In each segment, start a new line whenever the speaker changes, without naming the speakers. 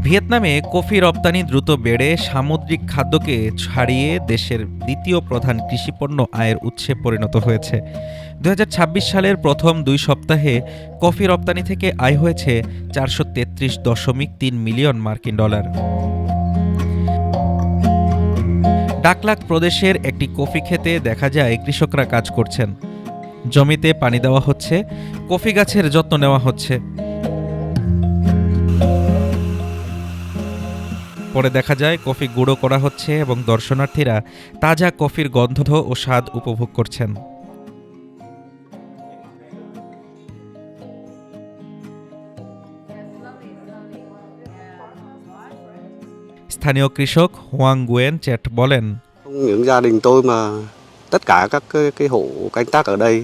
ভিয়েতনামে coffee রপ্তানি দ্রুত বেড়ে সামুদ্রিক খাদ্যকে ছাড়িয়ে দেশের দ্বিতীয় প্রধান কৃষিপণ্য আয়ের উৎসে পরিণত হয়েছে। ২০২৬ সালের প্রথম ২ সপ্তাহে কফি রপ্তানি থেকে আয় হয়েছে ৪৩৩.৩ মিলিয়ন মার্কিন ডলার। ডাকলাক প্রদেশের একটি কফি খেতে দেখা যায় কৃষকরা কাজ করছেন। জমিতে পানি দেওয়া হচ্ছে, কফি গাছের যত্ন নেওয়া হচ্ছে। পরে দেখা যায় কফি গুঁড়ো করা হচ্ছে এবং দর্শনার্থীরা তাজা কফির গন্ধ ও স্বাদ উপভোগ করছেন। স্থানীয় কৃষক হোয়াং গুয়েন চ্যাট বলেন,
Những gia đình tôi mà tất cả các cái hộ canh tác ở đây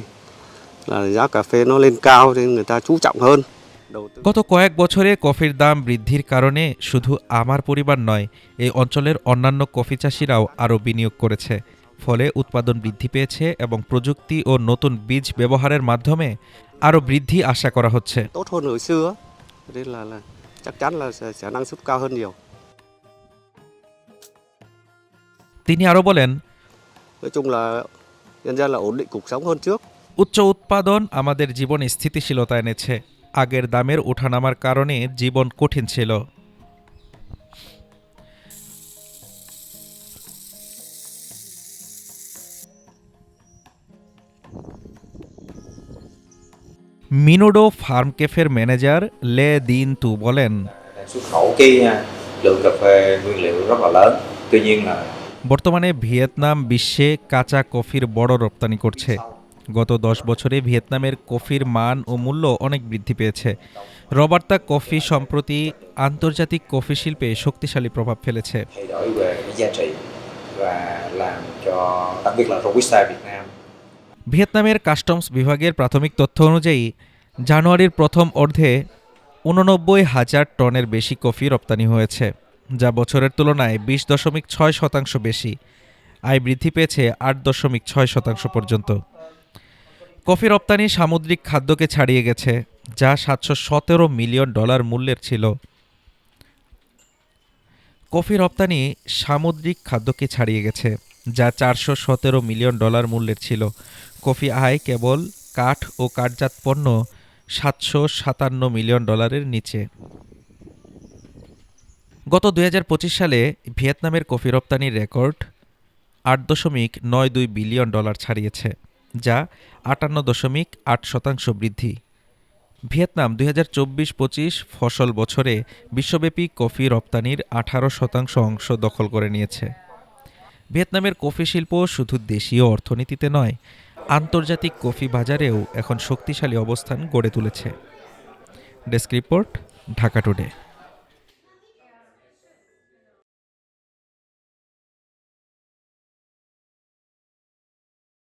là giá cà phê nó lên cao nên người ta chú trọng hơn.
গত কয়েক বছরে কফির দাম বৃদ্ধির কারণে শুধু আমার পরিবার নয়, এই অঞ্চলের অন্যান্য কফি চাষিরাও আরও বিনিয়োগ করেছে। ফলে উৎপাদন বৃদ্ধি পেয়েছে এবং প্রযুক্তি ও নতুন বীজ ব্যবহারের মাধ্যমে আরও বৃদ্ধি আশা করা হচ্ছে।
Tốt hơn hồi xưa nên là chắc chắn là sẽ năng suất cao hơn nhiều.
তিনি আরও বলেন,
Nói chung là nhân dân là ổn định cuộc sống hơn trước.
উচ্চ উৎপাদন আমাদের জীবনে স্থিতিশীলতা এনেছে। আগের দামের ওঠানামার কারণে জীবন কঠিন ছিল। মিনোডো ফার্ম ক্যাফের ম্যানেজার লে দিন তু বলেন,
xuất khẩu cái lượng cà phê nguyên liệu rất là lớn. Tuy nhiên là
বর্তমানে ভিয়েতনাম বিশ্বে কাঁচা কফির বড় রপ্তানি করছে। গত 10 বছরে ভিয়েতনামের কফির মান ও মূল্য অনেক বৃদ্ধি পেয়েছে। রবার্তা কফি সম্প্রতি আন্তর্জাতিক কফি শিল্পে শক্তিশালী প্রভাব ফেলেছে।
thay đổi về cái giá trị và làm cho đặc biệt là Robusta Việt Nam.
ভিয়েতনামের কাস্টমস বিভাগের প্রাথমিক তথ্য অনুযায়ী জানুয়ারির প্রথম অর্ধে ৮৯,০০০ টনের বেশি কফি রপ্তানি হয়েছে, যা বছরের তুলনায় ২০.৬% বেশি। আয় বৃদ্ধি পেয়েছে ৮.৬% পর্যন্ত। কফি রপ্তানি সামুদ্রিক খাদ্যকে ছাড়িয়ে গেছে, যা $৭১৭ মিলিয়ন মূল্যের ছিল। কফি রপ্তানি সামুদ্রিক খাদ্যকে ছাড়িয়ে গেছে, যা $৪১৭ মিলিয়ন মূল্যের ছিল। কফি আয় কেবল কাঠ ও কাঠজাত পণ্য $৭৫৭ মিলিয়ন নিচে। গত ২০২৫ সালে ভিয়েতনামের কফি রপ্তানির রেকর্ড $৮.৯২ বিলিয়ন ছাড়িয়েছে, যা ৫৮.৮% বৃদ্ধি। ভিয়েতনাম ২০২৪-২৫ ফসল বছরে বিশ্বব্যাপী কফি রপ্তানির ১৮% অংশ দখল করে নিয়েছে। ভিয়েতনামের কফি শিল্প শুধু দেশীয় অর্থনীতিতে নয়, আন্তর্জাতিক কফি বাজারেও এখন শক্তিশালী অবস্থান গড়ে তুলেছে। Desk report, Dhaka today.